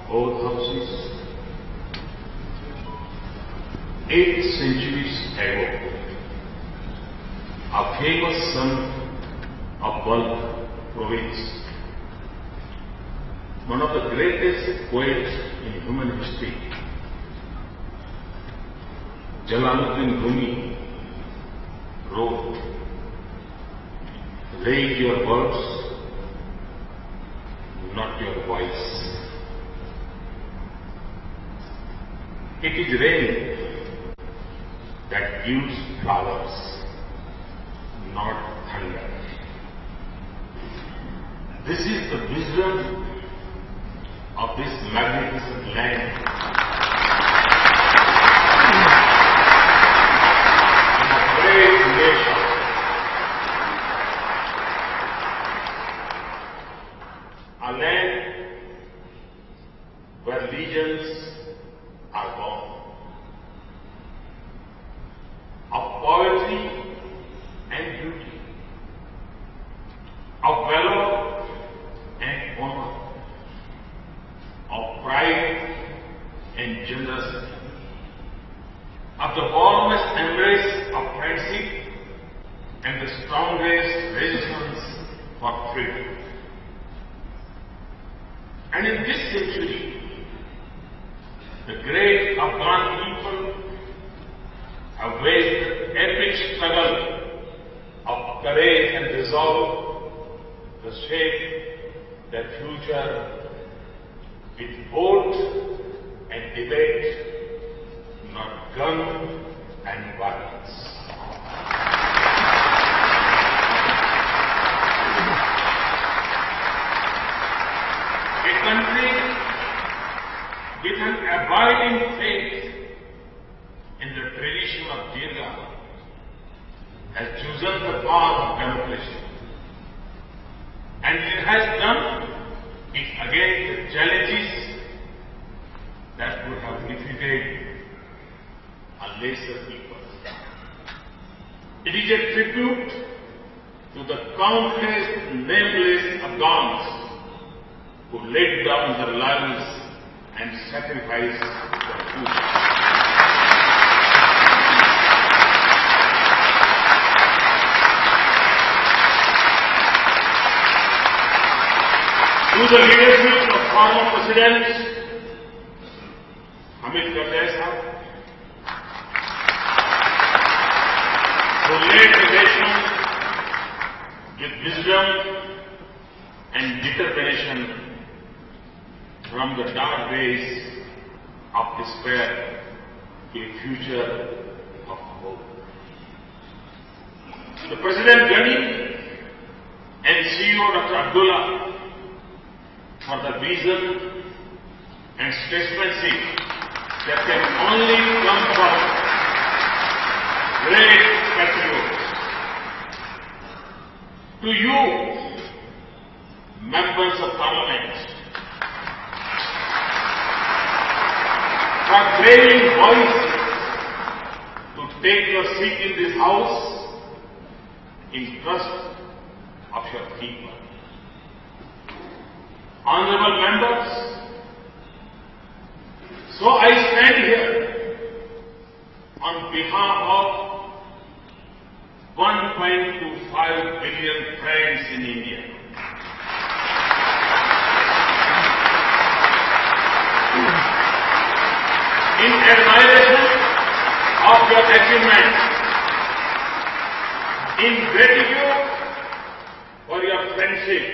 both houses. 8 centuries ago, a famous son of Balkh province, one of the greatest poets in human history, Jalaluddin Rumi, wrote, "Raise your words, not your voice." It is rain that gives flowers, not thunder. This is the wisdom of this magnificent land. And a great nation. A land where legends are born, of poetry and beauty, of valor and honor, of pride and generosity, of the warmest embrace of friendship and the strongest resistance for freedom. And in this century, the great Afghan people have waged the epic struggle of courage and resolve to shape their future with vote and debate, not gun and violence. A country with an abiding faith in the tradition of Jirga has chosen the path of democracy, and it has done it against the challenges that would have defeated a lesser people. It is a tribute to the countless nameless Afghans who laid down their lives and sacrificed their future. Through the leadership of former presidents Hamid Karzai Sahab, who led the nation with wisdom and determination from the dark days of despair to a future of hope. The President Ghani and CEO Dr. Abdullah for the vision and statesmanship that can only come from great patriots. To you, members of Parliament, for craving voices to take your seat in this House in trust of your people. Honorable members, so I stand here on behalf of 1.25 billion friends in India. In admiration of your achievements, in gratitude for your friendship,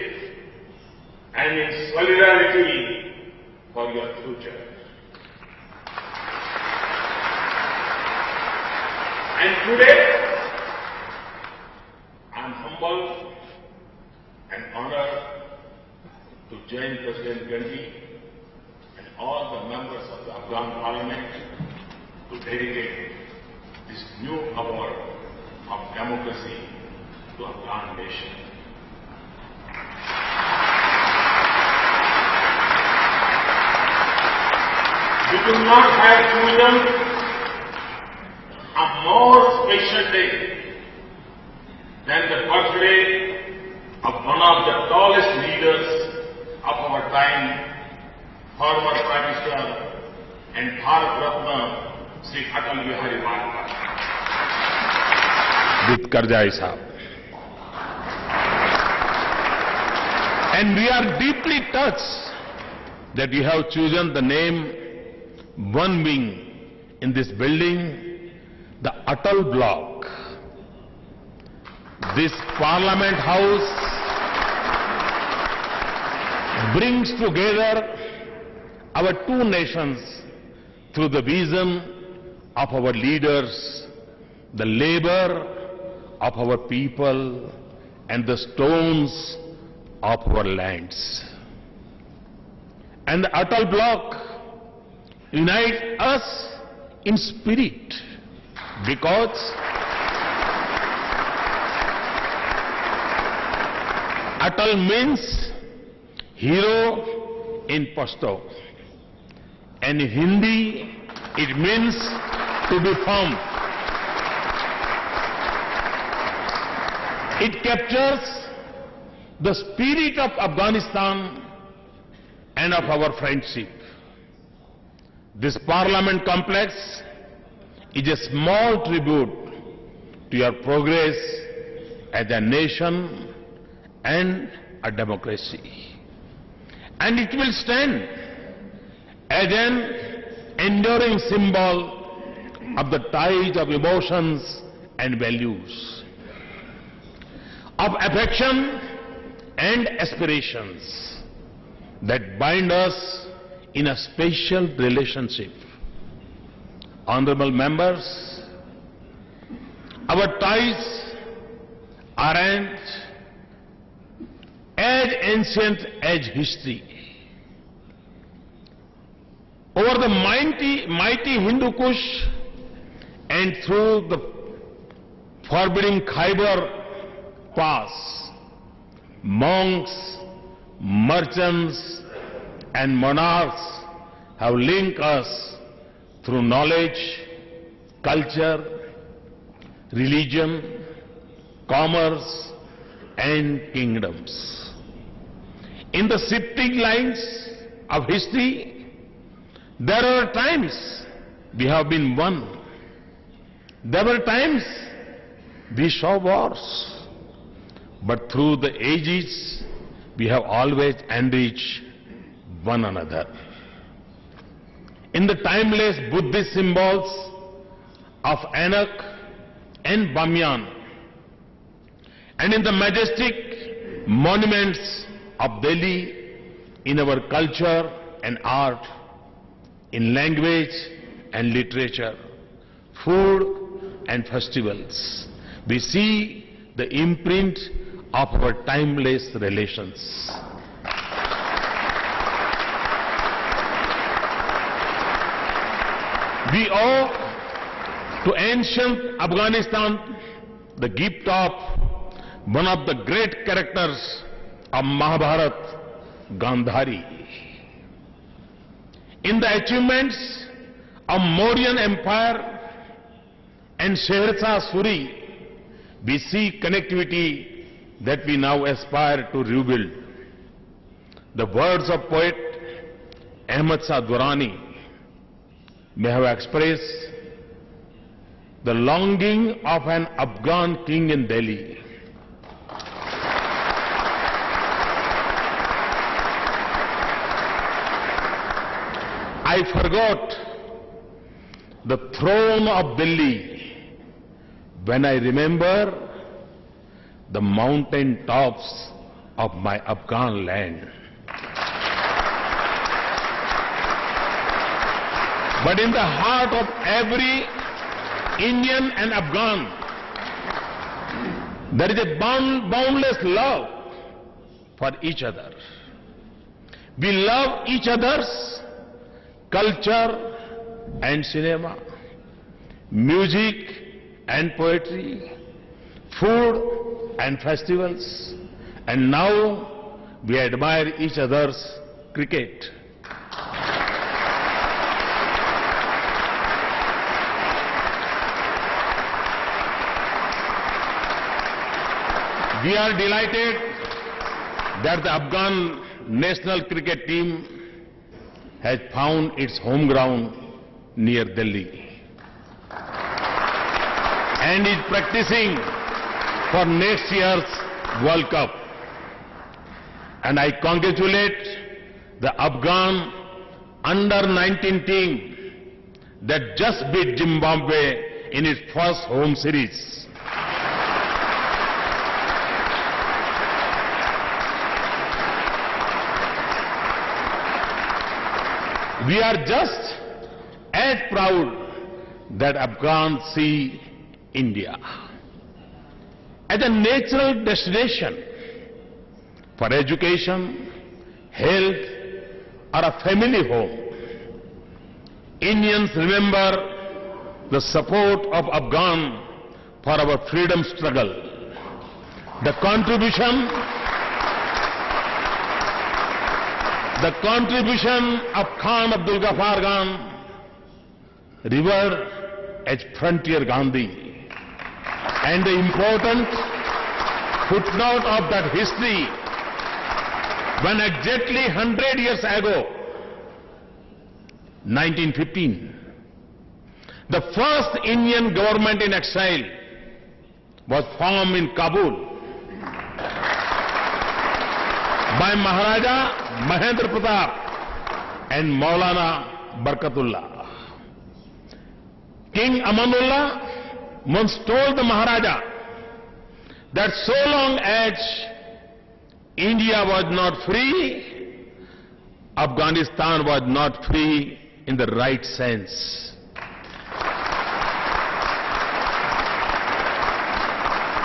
and in solidarity for your future. And today, I am humbled and honored to join President Ghani and all the members of the Afghan Parliament to dedicate this new award of democracy to Afghan nation. We do not have chosen a more special day than the birthday of one of the tallest leaders of our time, former and Bharat Ratna Sri Atal Bihari Vajpayee. With Karjai Sahab. And we are deeply touched that you have chosen the name one wing in this building, the Atal Block. This Parliament House brings together our two nations through the vision of our leaders, the labor of our people, and the stones of our lands. And the Atal Block unites us in spirit because Atal means hero in Pashto, and in Hindi it means to be firm. It captures the spirit of Afghanistan and of our friendship. This Parliament complex is a small tribute to your progress as a nation and a democracy. And it will stand as an enduring symbol of the ties of emotions and values, of affection and aspirations that bind us in a special relationship. Honorable members, our ties aren't as ancient as history. Over the mighty Hindu Kush and through the forbidding Khyber Pass, monks, merchants, and monarchs have linked us through knowledge, culture, religion, commerce, and kingdoms. In the shifting lines of history, there were times we have been one. There were times we saw wars. But through the ages, we have always enriched one another. In the timeless Buddhist symbols of Anak and Bamyan, and in the majestic monuments of Delhi, in our culture and art, in language and literature, food and festivals, we see the imprint of our timeless relations. We owe to ancient Afghanistan the gift of one of the great characters of Mahabharat, Gandhari. In the achievements of Mauryan Empire and Sheher Shah Suri, we see connectivity that we now aspire to rebuild. The words of poet Ahmad Shah Durrani may have expressed the longing of an Afghan king in Delhi. I forgot the throne of Delhi when I remember the mountain tops of my Afghan land. But in the heart of every Indian and Afghan, there is a boundless love for each other. We love each other's culture and cinema, music and poetry, food and festivals, and now we admire each other's cricket. We are delighted that the Afghan national cricket team has found its home ground near Delhi, and is practicing for next year's World Cup. And I congratulate the Afghan under-19 team that just beat Zimbabwe in its first home series. We are just as proud that Afghans see India as a natural destination for education, health, or a family home. Indians remember the support of Afghan for our freedom struggle, the contribution of Khan Abdul Ghaffar Khan, revered as Frontier Gandhi, and the important footnote of that history when exactly 100 years ago, 1915, the first Indian government in exile was formed in Kabul by Maharaja Mahendra Pratap and Maulana Barkatullah. King Amanullah once told the Maharaja that so long as India was not free, Afghanistan was not free in the right sense.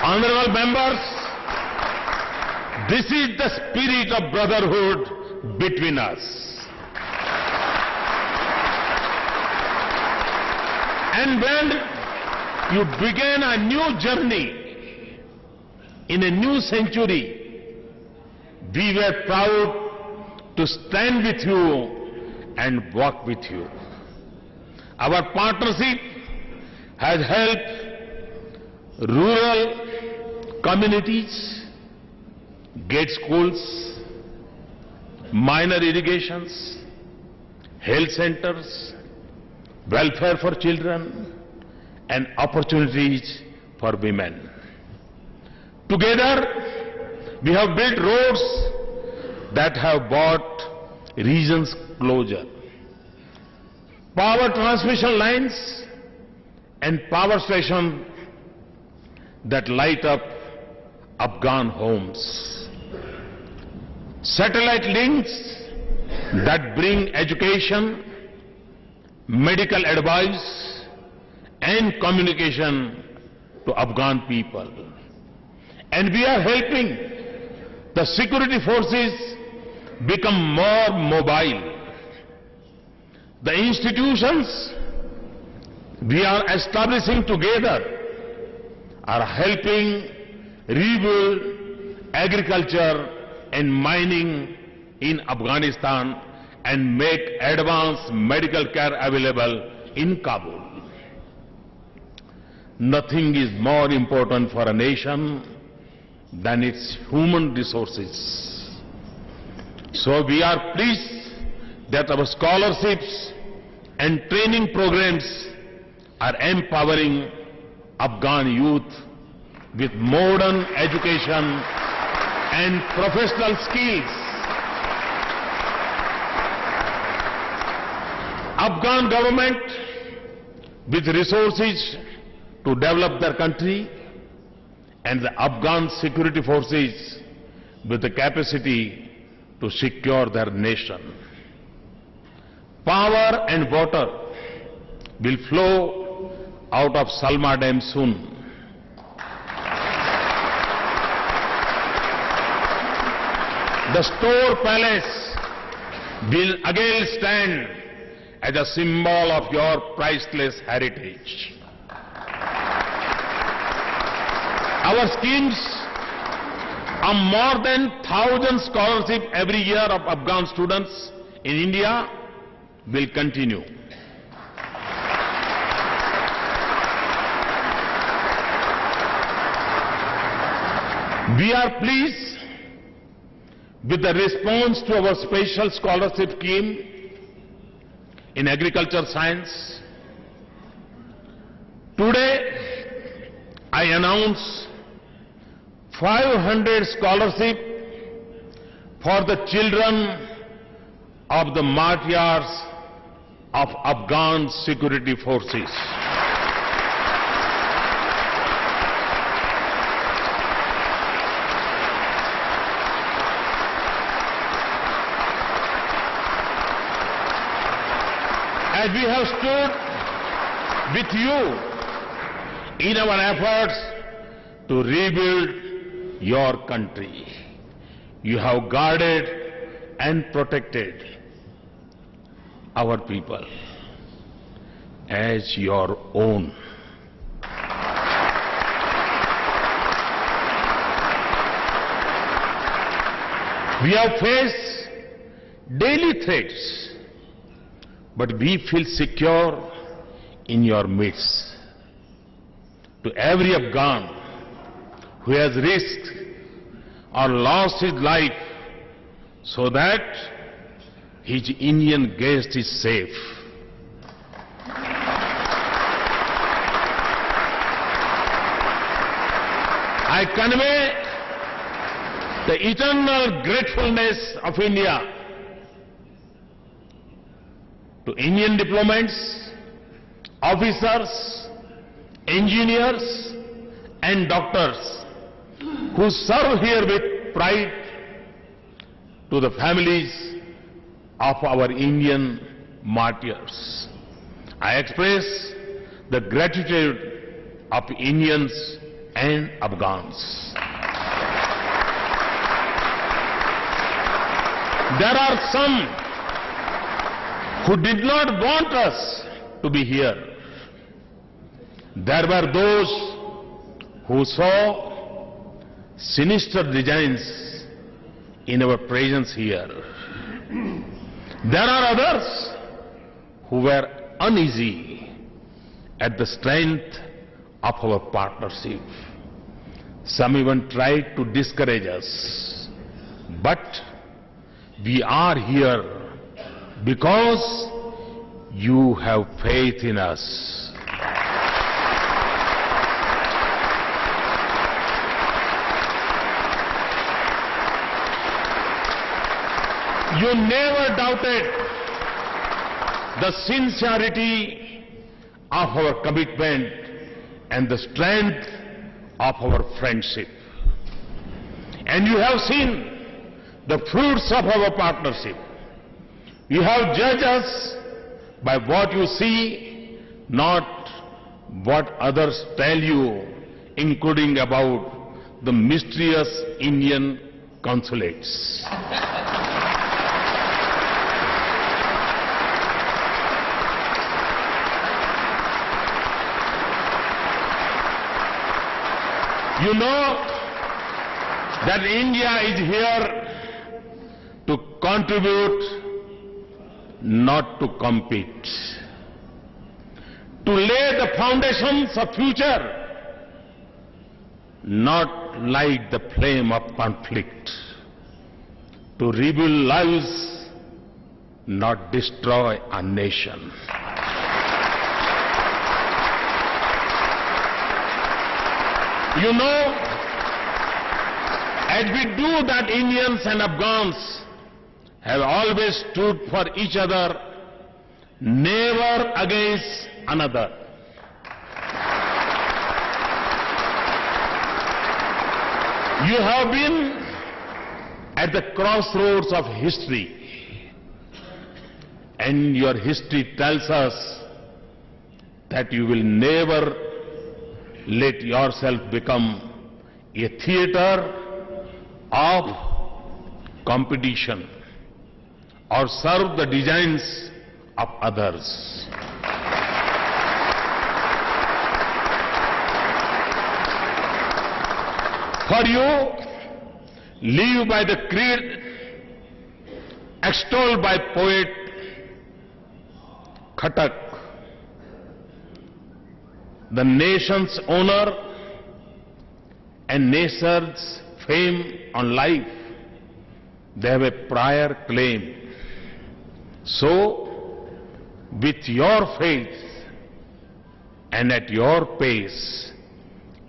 Honorable members, this is the spirit of brotherhood between us. And when you begin a new journey in a new century, we were proud to stand with you and walk with you. Our partnership has helped rural communities get schools, minor irrigations, health centers, welfare for children, and opportunities for women. Together, we have built roads that have brought regions closer, power transmission lines and power stations that light up Afghan homes, satellite links that bring education, medical advice and communication to Afghan people. And we are helping the security forces become more mobile. The institutions we are establishing together are helping rebuild agriculture and mining in Afghanistan and make advanced medical care available in Kabul. Nothing is more important for a nation than its human resources. So we are pleased that our scholarships and training programs are empowering Afghan youth with modern education and professional skills. Afghan government with resources to develop their country and the Afghan security forces with the capacity to secure their nation. Power and water will flow out of Salma Dam soon. The Store Palace will again stand as a symbol of your priceless heritage. Our schemes of more than 1,000 scholarships every year of Afghan students in India will continue. We are pleased with the response to our special scholarship scheme in agriculture science. Today, I announce 500 scholarship for the children of the martyrs of Afghan security forces. As we have stood with you in our efforts to rebuild your country, you have guarded and protected our people as your own. We have faced daily threats, but we feel secure in your midst. To every Afghan who has risked or lost his life so that his Indian guest is safe, I convey the eternal gratefulness of India to Indian diplomats, officers, engineers, and doctors who serve here with pride, to the families of our Indian martyrs. I express the gratitude of Indians and Afghans. There are some who did not want us to be here. There were those who saw sinister designs in our presence here. There are others who were uneasy at the strength of our partnership. Some even tried to discourage us. But we are here because you have faith in us. You never doubted the sincerity of our commitment and the strength of our friendship. And you have seen the fruits of our partnership. You have judged us by what you see, not what others tell you, including about the mysterious Indian consulates. You know that India is here to contribute, not to compete. To lay the foundations of future, not light the flame of conflict. To rebuild lives, not destroy a nation. You know, as we do that, Indians and Afghans have always stood for each other, never against another. You have been at the crossroads of history, and your history tells us that you will never let yourself become a theater of competition or serve the designs of others. For you, live by the creed extolled by poet Khatak, the nation's honor and nation's fame on life. They have a prior claim. So, with your faith and at your pace,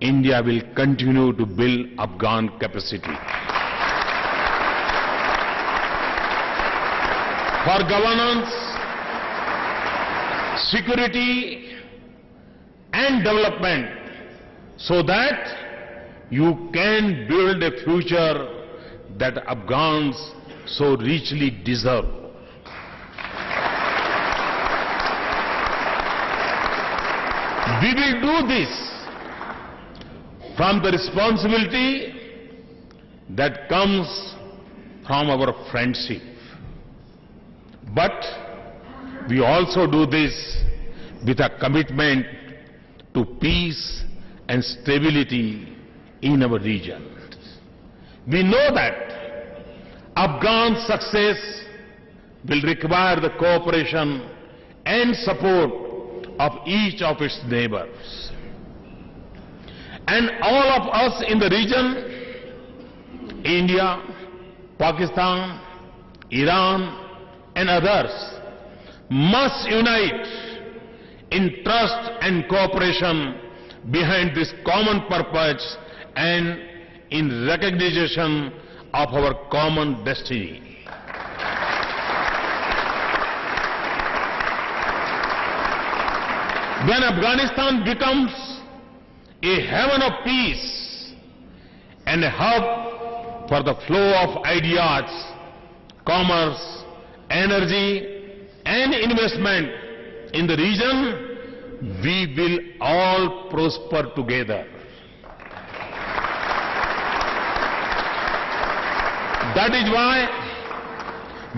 India will continue to build Afghan capacity. For governance, security and development, so that you can build a future that Afghans so richly deserve. We will do this from the responsibility that comes from our friendship. But we also do this with a commitment to peace and stability in our region. We know that Afghan success will require the cooperation and support of each of its neighbors. And all of us in the region, India, Pakistan, Iran, and others, must unite in trust and cooperation behind this common purpose and in recognition of our common destiny. When Afghanistan becomes a heaven of peace and a hub for the flow of ideas, commerce, energy, and investment in the region, we will all prosper together. That is why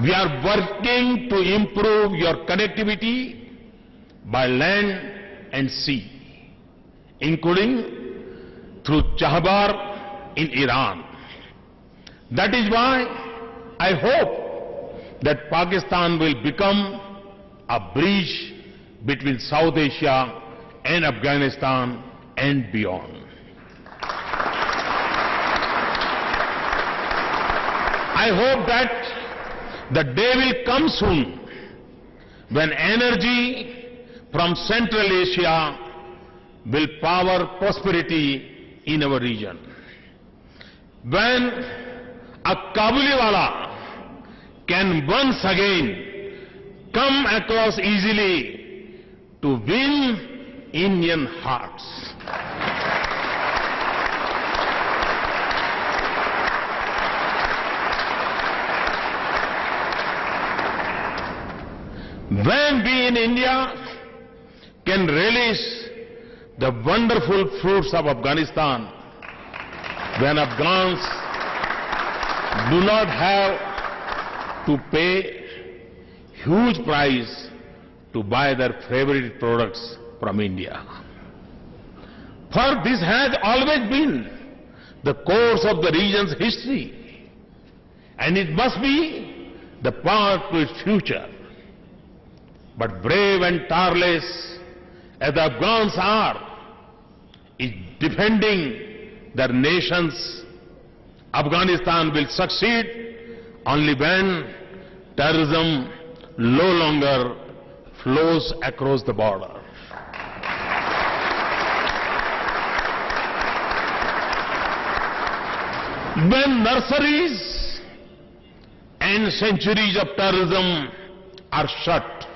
we are working to improve your connectivity by land and sea, including through Chahbar in Iran. That is why I hope that Pakistan will become a bridge between South Asia and Afghanistan and beyond. I hope that the day will come soon when energy from Central Asia will power prosperity in our region. When a Kabuliwala can once again come across easily to win Indian hearts. When we in India can relish the wonderful fruits of Afghanistan, when Afghans do not have to pay huge price to buy their favorite products from India. For this has always been the course of the region's history, and it must be the path to its future. But brave and tireless as the Afghans are, in defending their nations, Afghanistan will succeed only when terrorism no longer flows across the border. When nurseries and centuries of terrorism are shut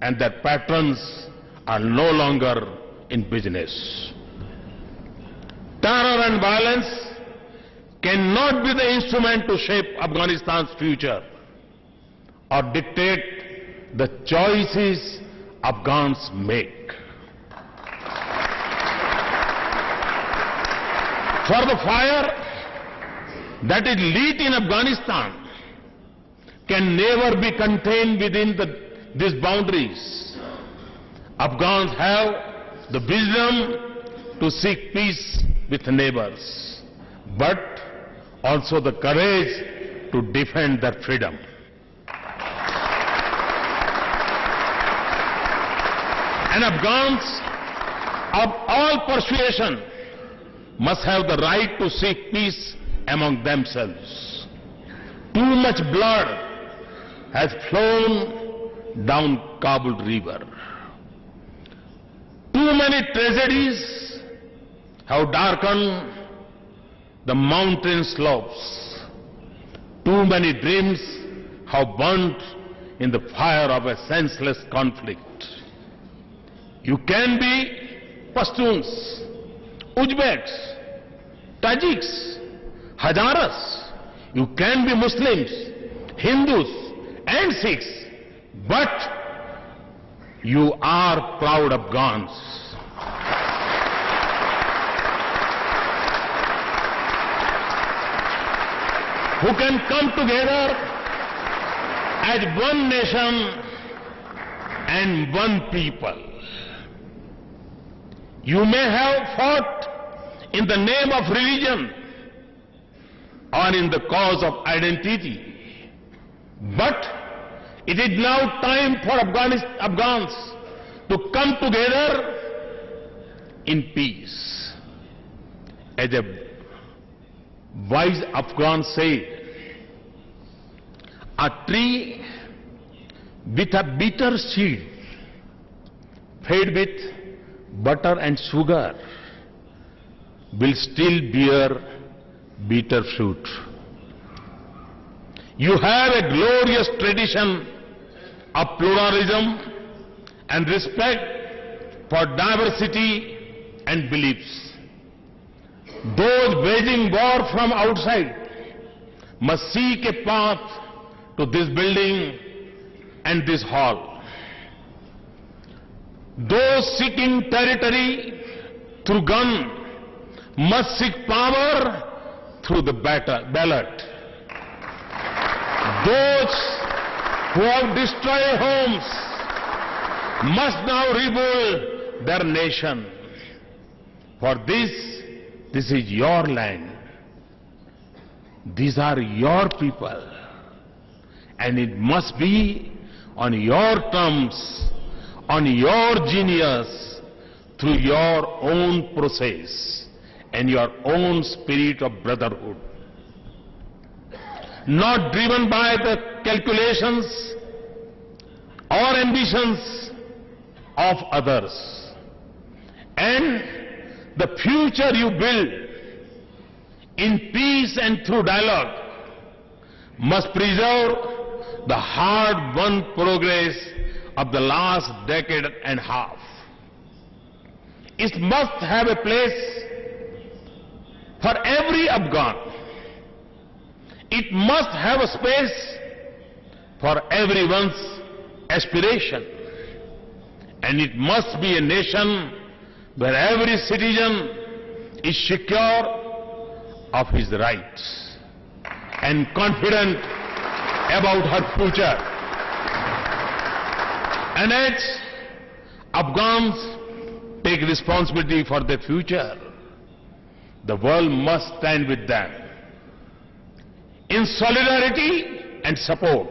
and their patrons are no longer in business. Terror and violence cannot be the instrument to shape Afghanistan's future or dictate the choices Afghans make. For the fire that is lit in Afghanistan can never be contained within these boundaries. Afghans have the wisdom to seek peace with neighbors, but also the courage to defend their freedom. And Afghans of all persuasion must have the right to seek peace among themselves. Too much blood has flown down Kabul River. Too many tragedies have darkened the mountain slopes. Too many dreams have burnt in the fire of a senseless conflict. You can be Pashtuns, Uzbeks, Tajiks, Hazaras. You can be Muslims, Hindus and Sikhs. But you are proud Afghans. Who can come together as one nation and one people. You may have fought in the name of religion or in the cause of identity, but it is now time for Afghans to come together in peace. As a wise Afghan said, a tree with a bitter seed fed with butter and sugar will still bear bitter fruit. You have a glorious tradition of pluralism and respect for diversity and beliefs. Those waging war from outside must seek a path to this building and this hall. Those seeking territory through gun must seek power through the ballot. Those who have destroyed homes must now rebuild their nation. For this is your land. These are your people. And it must be on your terms, on your genius, through your own process and your own spirit of brotherhood. Not driven by the calculations or ambitions of others. And the future you build in peace and through dialogue must preserve the hard-won progress of the last decade and a half. It must have a place for every Afghan. It must have a space for everyone's aspiration. And it must be a nation where every citizen is secure of his rights and confident about her future. And as Afghans take responsibility for their future, the world must stand with them in solidarity and support.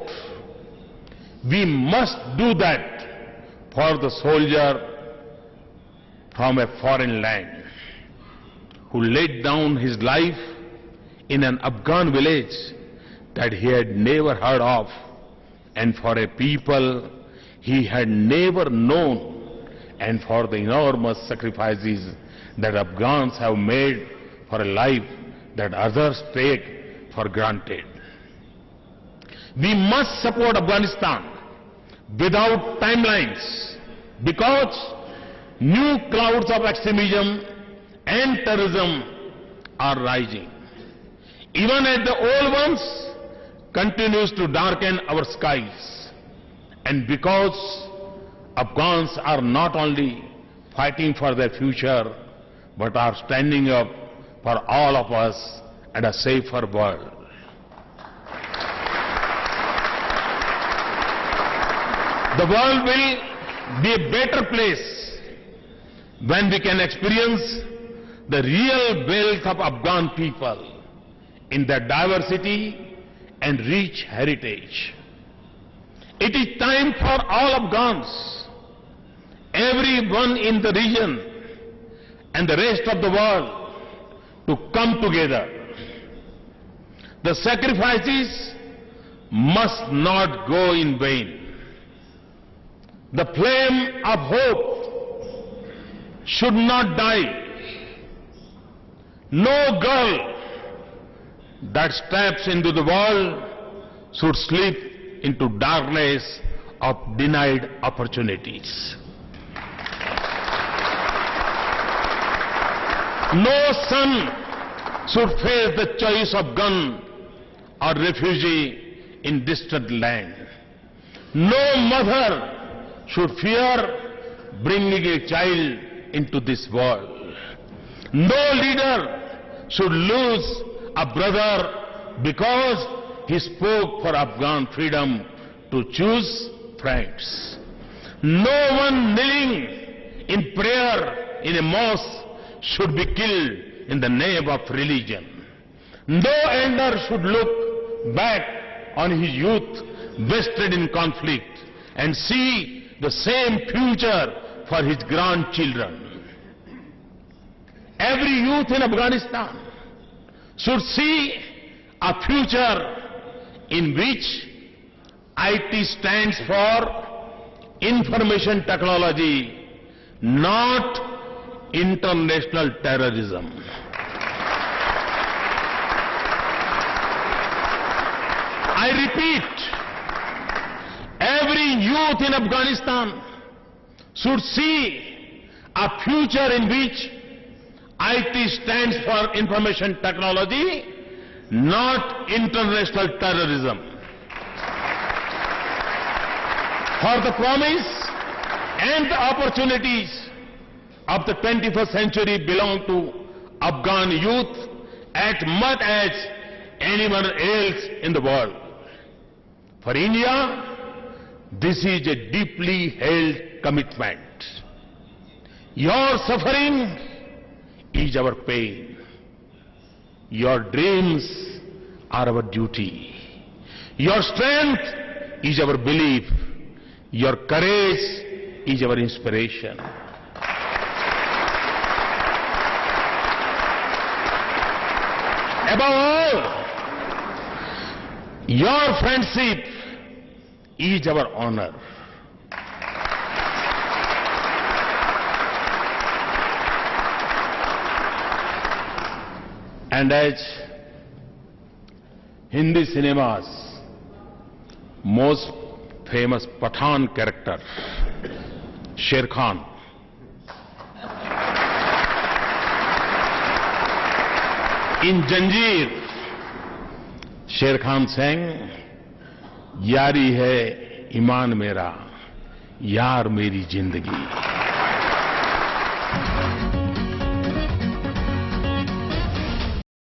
We must do that for the soldier from a foreign land who laid down his life in an Afghan village that he had never heard of, and for a people he had never known, and for the enormous sacrifices that Afghans have made for a life that others take for granted. We must support Afghanistan without timelines, because new clouds of extremism and terrorism are rising. Even as the old ones continues to darken our skies. And because Afghans are not only fighting for their future, but are standing up for all of us and a safer world. The world will be a better place when we can experience the real wealth of Afghan people in their diversity and rich heritage. It is time for all Afghans, everyone in the region and the rest of the world, to come together. The sacrifices must not go in vain. The flame of hope should not die. No girl that steps into the world should slip into darkness of denied opportunities. No son should face the choice of gun or refugee in distant land. No mother should fear bringing a child into this world. No leader should lose a brother because he spoke for Afghan freedom to choose friends. No one kneeling in prayer in a mosque should be killed in the name of religion. No elder should look back on his youth wasted in conflict and see the same future for his grandchildren. Every youth in Afghanistan should see a future in which IT stands for information technology, not international terrorism. I repeat, every youth in Afghanistan should see a future in which IT stands for information technology, not international terrorism. For the promise and the opportunities of the 21st century belong to Afghan youth as much as anyone else in the world. For India, this is a deeply held commitment. Your suffering is our pain. Your dreams are our duty. Your strength is our belief. Your courage is our inspiration. Above all, your friendship is our honor. And as Hindi cinema's most famous Pathan character, Sher Khan, in Janjeer, Sher Khan sang, यारी है ईमान मेरा, यार मेरी जिंदगी.